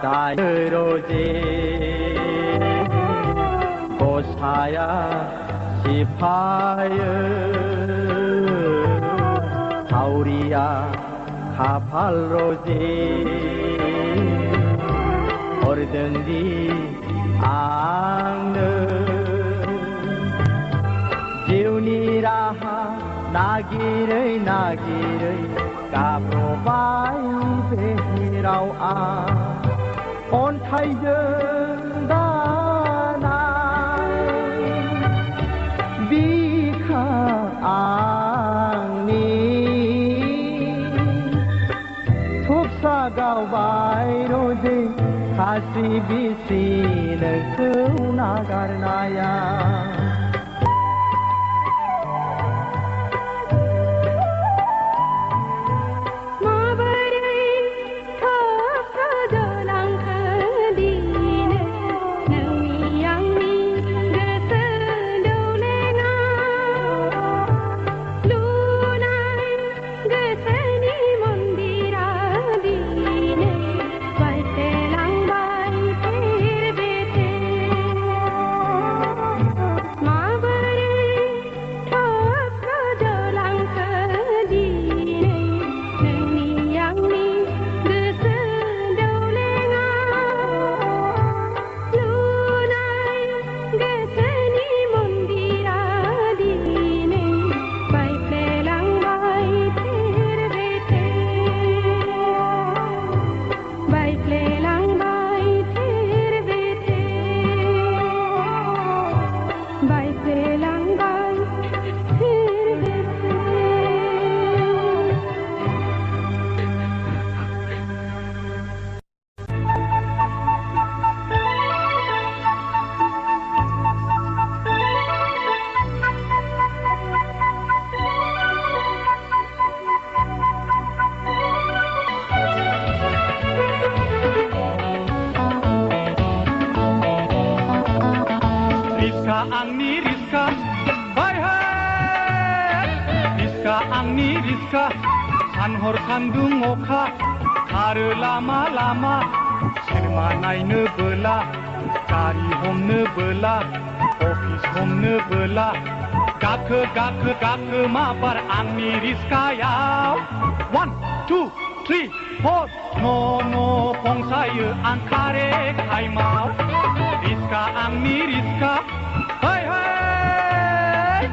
दायो रोजे गसाया सिफायो सावरिया खाफाल रोजे हरदोंदि आंनो जिउनि राहा नागिरै नागिरै गाब्रबाय बेहेराव आं अन्थाइजों दानाय बिखा आंनि थुबसा गावबाय रोजे खासि बिसि नोंखौ नागारनाया आंनि रिस्का हाय हाय रिस्का आंनि रिस्का सानहर सान्दुं अखा खारो लामा लामा सिनेमा नायनो बोला गारि हमनो बोला अफिस हमनो बोला गाखो गाखो गाखो माबार आंनि रिस्कायाव 1 2 3 4 न' फंसायो आं खारे टाइमाव रिस्का आंनि रिस्का हाय हाय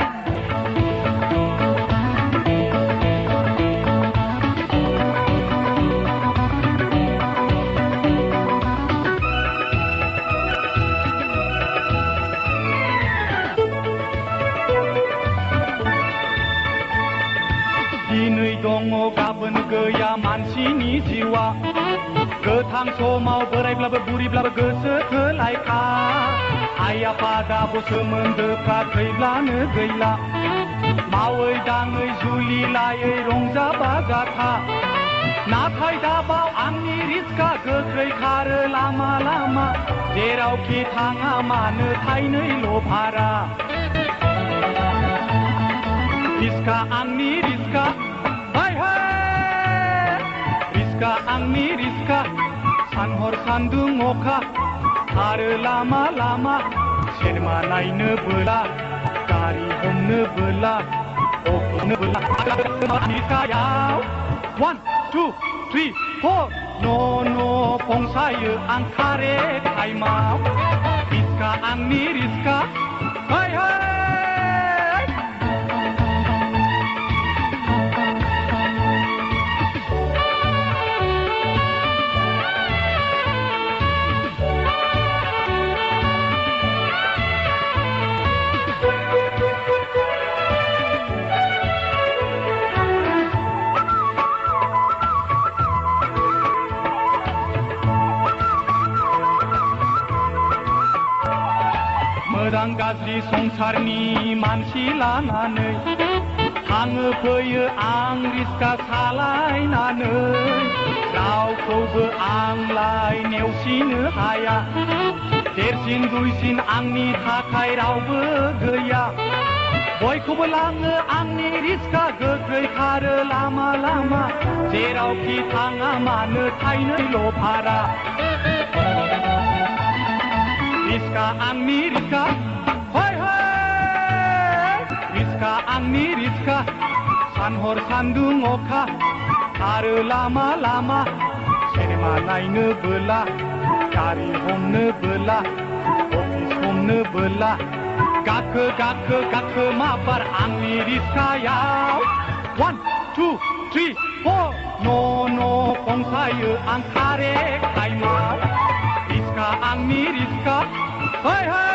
दिनै दङ गाबोन गैया मानसिनि जिउआ गोथां समाव बोरायब्लाबो बुरिब्लाबो गोसो थोलायखा आइ आफा दाबो सोमोन्दोफ्रा थैब्लानो गैला मावै दाङै जुलि लायै रंजा बाजा था नाथाय दाबाव आंनि रिस्का गोख्रै खारो लामा लामा जेरावखि थाङा मानो थाइनैल' भारा रिस्का आंनि रिस्का हाय हाय रिस्का आंनि रिस्का सानहर सान्दुं अखा खारो लामा लामा सिनेमा नायनो बोला गारि हमनो बोला अफिसनो बोला रिस्कायाव 1 2 3 4 न' फंसायो आं खारे टाइमाव रिस्का आंनि रिस्का हाय हाय मोजां गाज्रि संसारनि मानसि लानानै थाङो फैयो आं रिस्का सालायनानै रावखौबो आंलाय नेवसिनो हाया देरसिन दुइसिन आंनि थाखाय रावबो गैया बयखौबो लाङो आंनि रिस्का गोख्रै खारो लामा लामा जेरावखि थाङा मानो थाइनैल' भारा Rizka Angni Rizka, hoi hoi. Rizka Angni Rizka, Sanhor Sandung Oka, Aru lama-lama, Cinema naikno bola, Gari homno bola, Office homno bola, Gako mabar Angni Rizkayaw. 1, 2, 3, 4. No pongsayo ang karek kaimau. Rizka Angni Rizka, hoi hoi.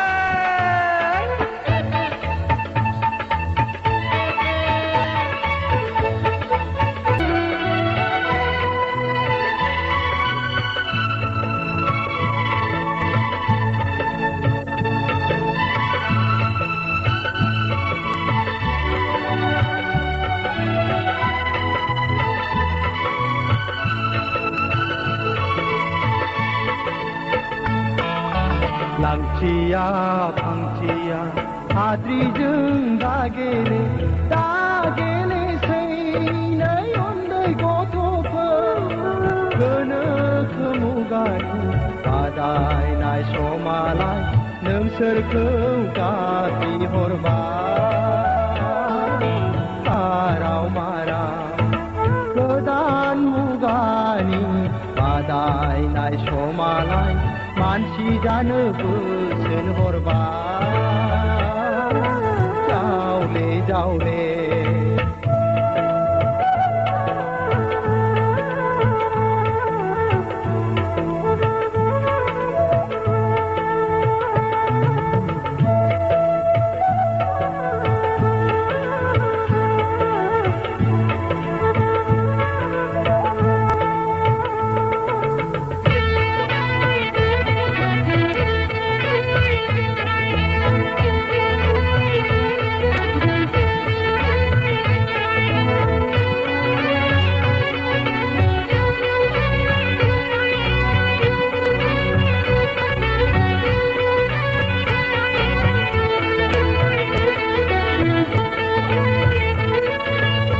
लांथिया फांथिया हाद्रिजों दागेलेसैनै उन्दै गथ'फोर गोनोखो मुगानि बादायनाय समालाय नोंसोरखौ गाज्रि हरबाय माराव माराव गोदान मुगानि बादायनाय समालाय मानसि जानो बोसोन हरबाय जावले जावले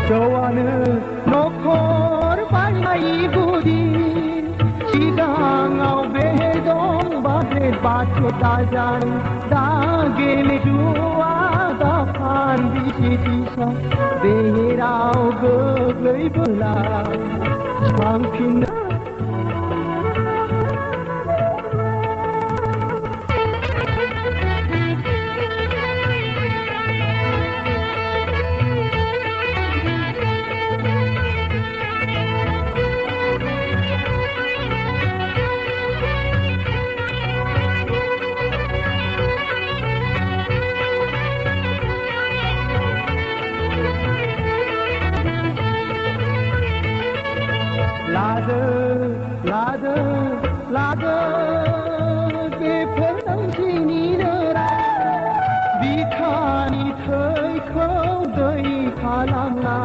जौआनो नखर बानाय गुदि सिगाङाव बे दं बाहेर बाथौ दाजान दा गेलेजुआ दाफान बिसिटिसा बेहेराव गोग्लैबोला थांफिननो लादो बेफोर नोंसिनिनो बिखानि थैखौ दै खालामना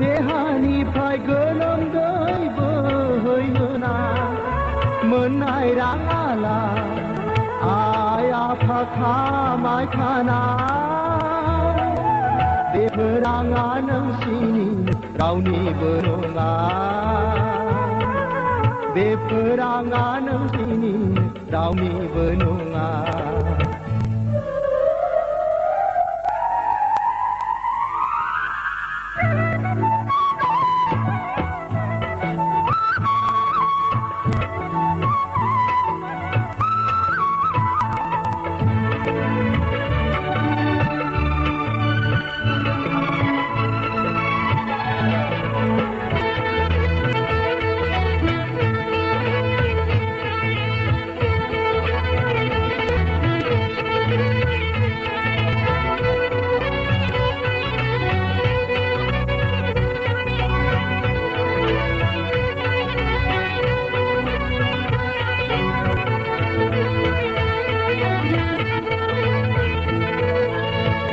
देहानिफ्राय गोलोमदै बोहैहोना मोननाय राङाला आइ आफा खामायखानाय बेफोर राङा नोंसिनि रावनिबो नङा बेफोर राङा नोंसिनि रावनिबो नङा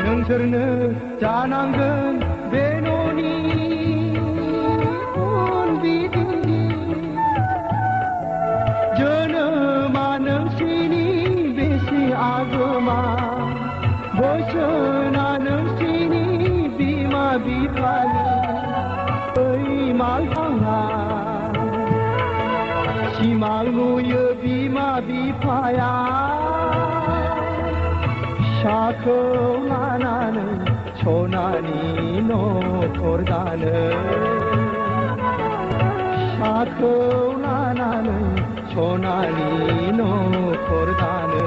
नोंसोरनो जानांगोन बे न'नि उन बिदिनि जोनोमा नोंसिनि बेसे आगोमा बोसोना नोंसिनि बिमा बिफानि बै मालदाङा सिमां नुयो बिमा बिफाया फिसाखौ लानानै सनानि न'खर दानो फिसाखौ लानानै सनानि न'खर दानो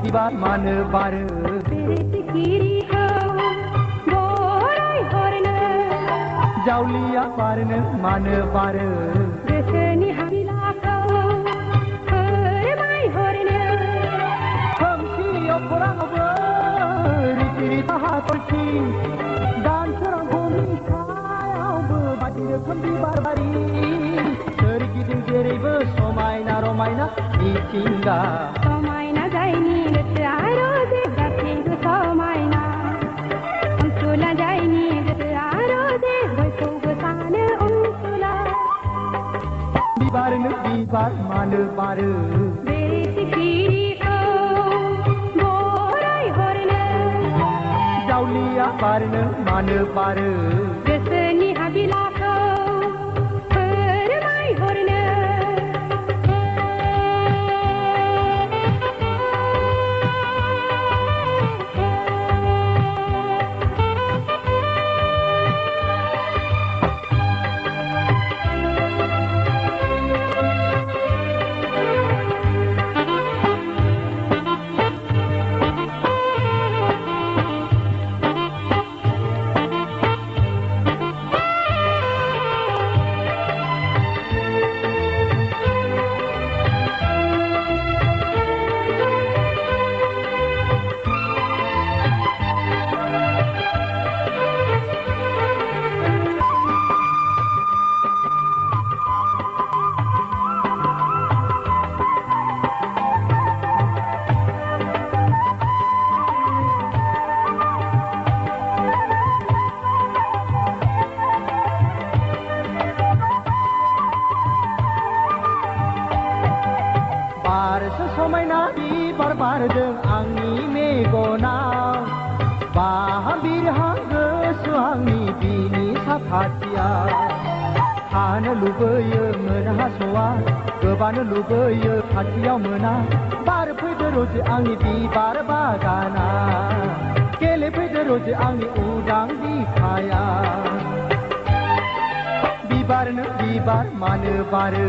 बिबार मानो बारो जावलिया बारनो मानो बारो गोसोनि हाबिलाखौ फोरमायहरनो खोमसियाव खौराङावबो रिथि रिथा हाथरखि दान सोरांखौनि सायावबो बायदि रोखोम बिबार बारि सोरगिदिं जेरैबो समायना रमायना मिथिंगा समायना जायनि गोसोआ रोजे गासैबो समायना अनसुला जायनि गोसोआ रोजे बयखौबो सानो अनसुला बिबारनो बिबार मानो बारो बे सिखिरिखौ बरायहरनो जावलिया बारनो मानो बारो गोसोनि हाबिलाखौ फोरमायहरनो समायना बिबार बारदों आंनि मेगनाव बाहा बिरहां गोसो आंनि बिनि साखाथियाव थानो लुबैयो मोनहास'आ गोबानो लुबैयो खाथियाव मोना बारफैदो रोजे आंनि बिबार बागाना गेलेफैदो रोजे आंनि उदां बिखाया बिबारनो बिबार मानो बारो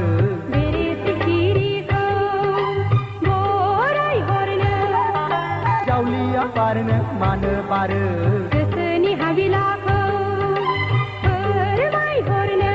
जावलिया बारनो मानो बारो गोसोनि हाबिलाखौ फोरमायहरनो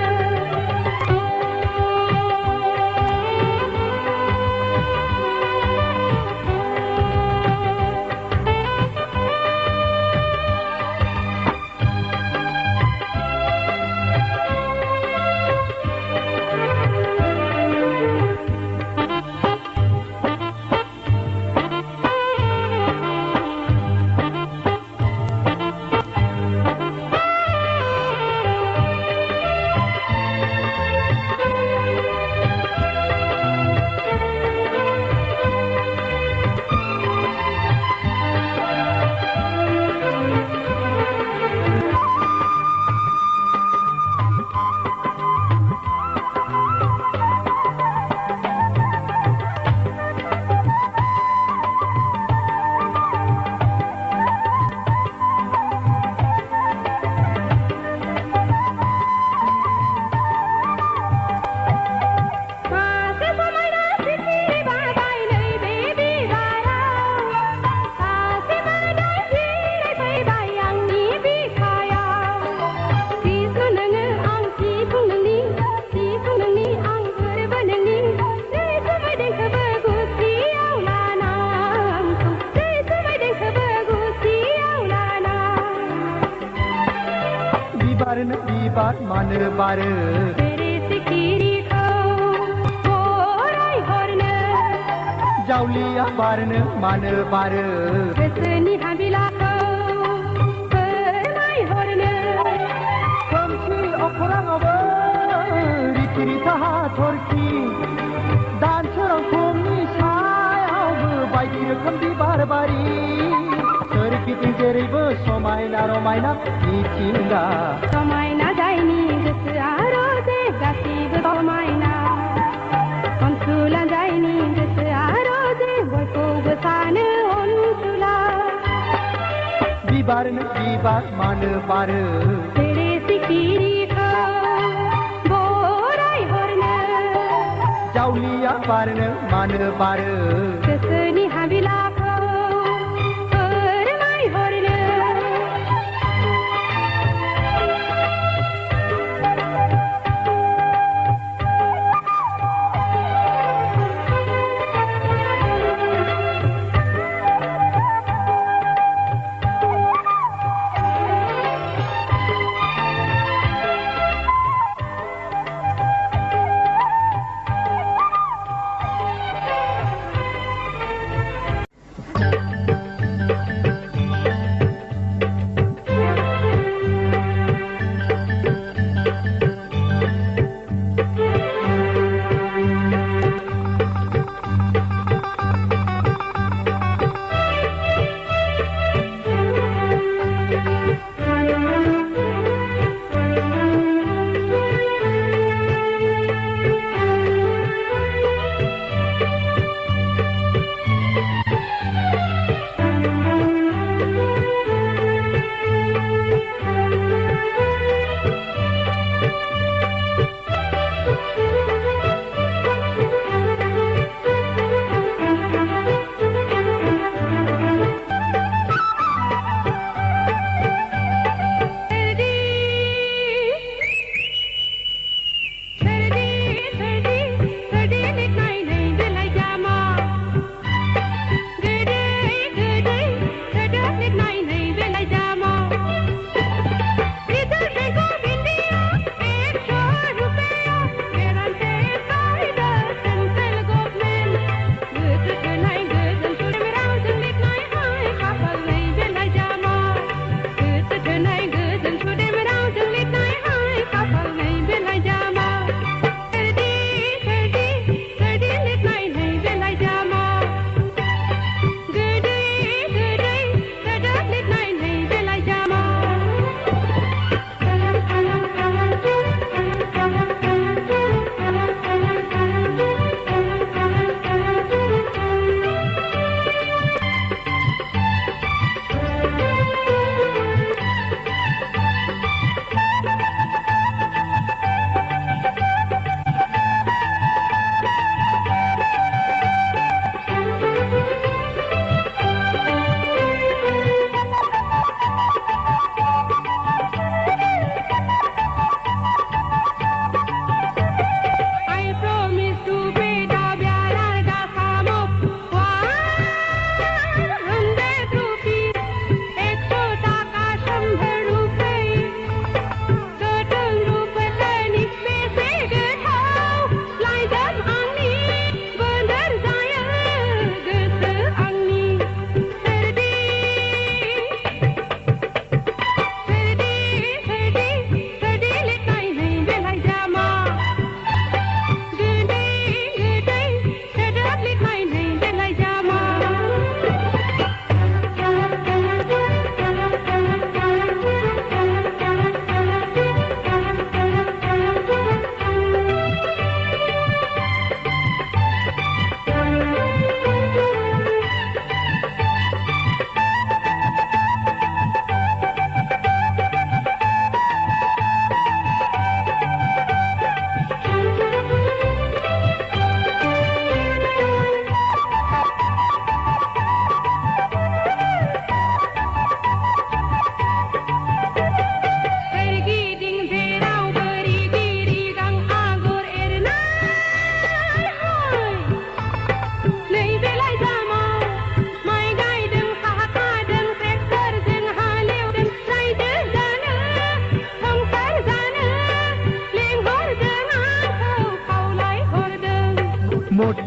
बिबार मानो बारो बेरे सिखिरिखौ बरायहरनो जावलिया बारनो मानो बारो गोसोनि हाबिलाखौ फोरमायहरनो खोमसि अखराङावबो रिथि रिथा हाथरखि दानसोरां फुंनि सायावबो बायदि रोखोम बिबार बारि सोरगिदिं जेरैबो समायना रमायना मिथिंगा समायना जायनि गोसोआ रोजे गासिबो समायना अनसुला जायनि गोसोआ रोजे बयखौबो सानो अनसुला बिबारनो बिबार मानो बारो बेरे सिखिरिखौ बरायहरनो जावलिया बारनो मानो बारो गोसोनि हाबिलाखौ फोरमायहरनो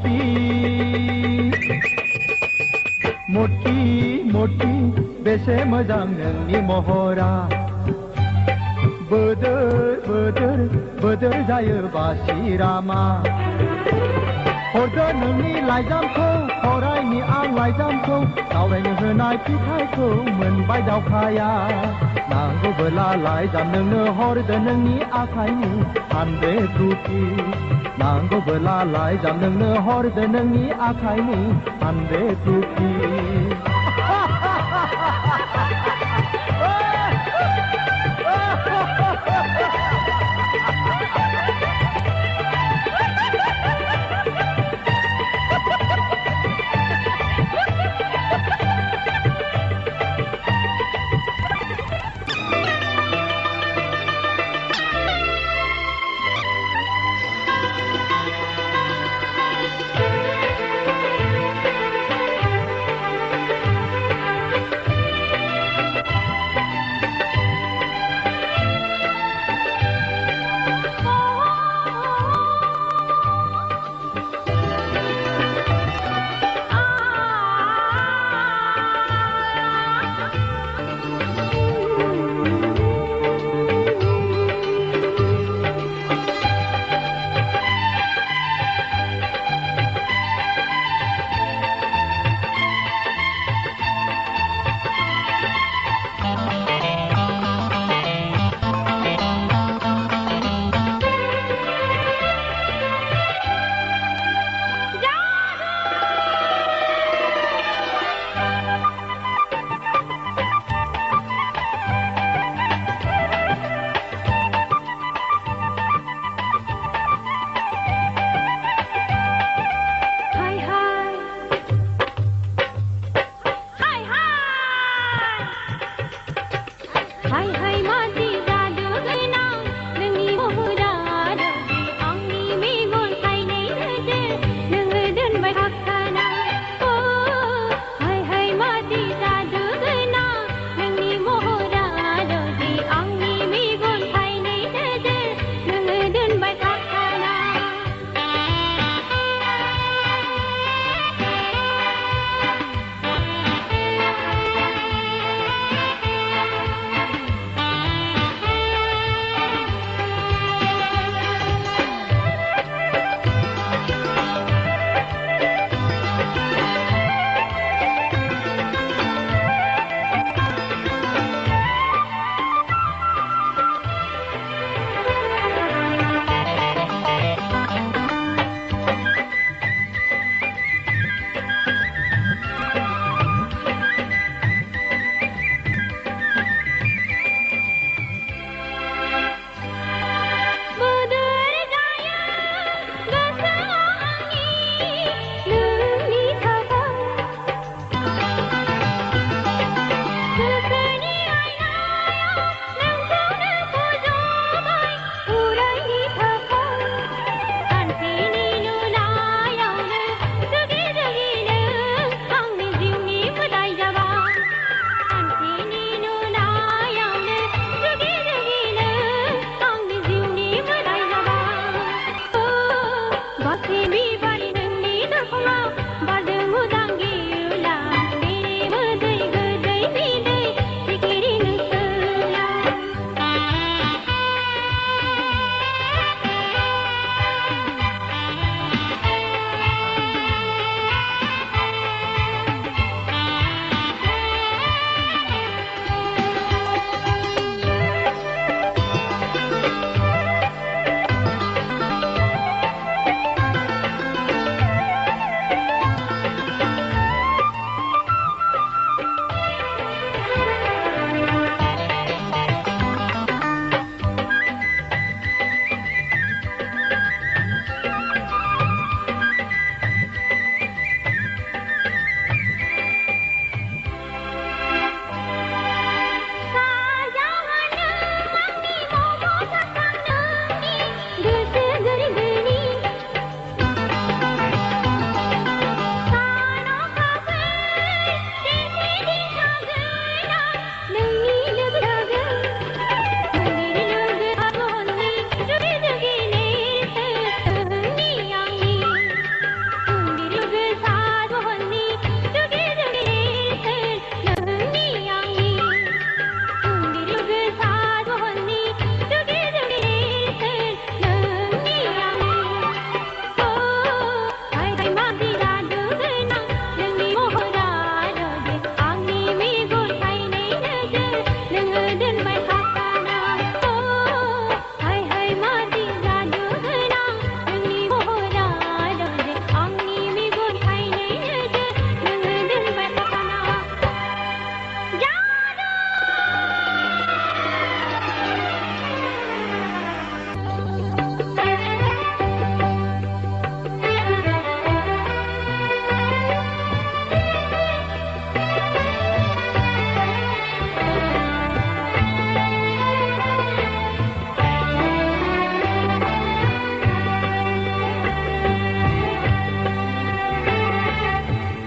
मटी मटी मटी बेसे मोजां नोंनि महरा बोदोर बोदोर बोदोर जायो बासिरामा हरदो नोंनि लाइजामखौ फरायनि आं लाइजामखौ दावरायनो होनाय फिथाइखौ मोनबाय दावखाया नांगौबोला लाइजाम नोंनो हरदो नोंनि आखाइनि 100 रुपिस नांगौबोला लाइजाम नोंनो हरदो नोंनि आखाइनि 100 रुपिस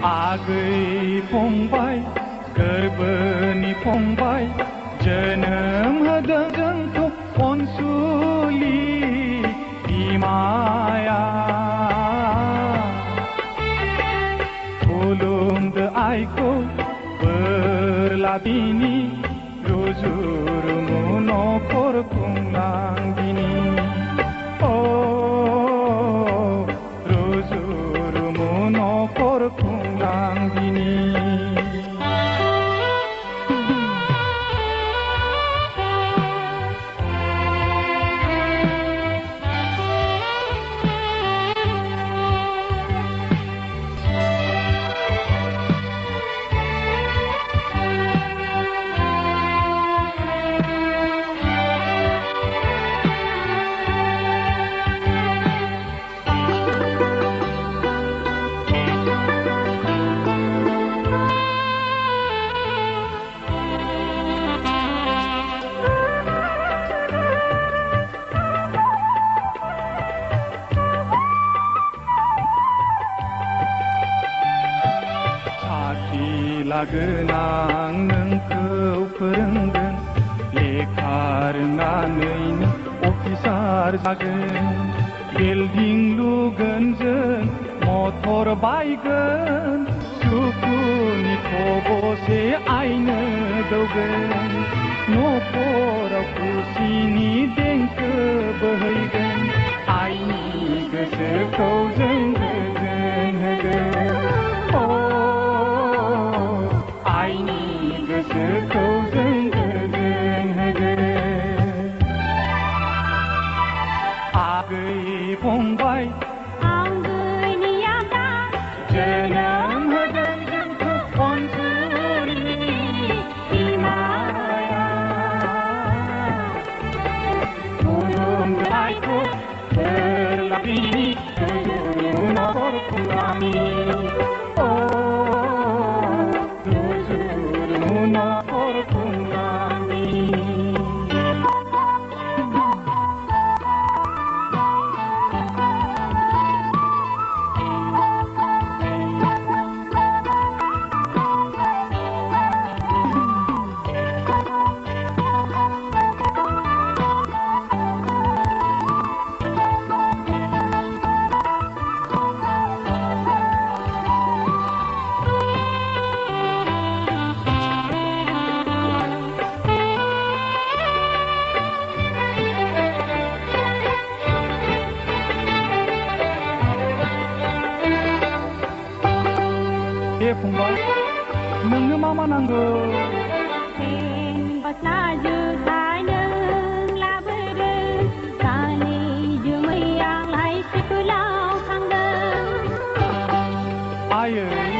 आगै फंबाय गोरबोनि फंबाय जोनोम होदों जोंखौ अनसुलि बिमाया खुलुमदो आइखौ बोर लाबिनि रुजु रुमु न'खर खुंलांदिनि रुजु रुमु न'खर खुंलांदिनि लागोनां नोंखौ फोरोंगोन लेखा रोंनानै नों अफिसार जागोन बिल्डिं लुगोन जों मटर बायगोन सुखुनि खबसे आइनो दौगोन न'खराव खुसिनि देंखो बोहैगोन आइनि गोसोखौ जों गोजोन होगोन गोसोखौ जों गोजोन होगोन आगै फंबाय आंगैनि आदा जोनोम होदों जोंखौ अनसुलि बिमाया खुलुमदो आइखौ बोर लाबिनि रुजु न'खर खुंलांदिनि फंबाय नोंनो मा नांगौ गस्ला जुथाय नों लाबोदों गानै जोमै आंलाय स्कुलाव थांदों आयै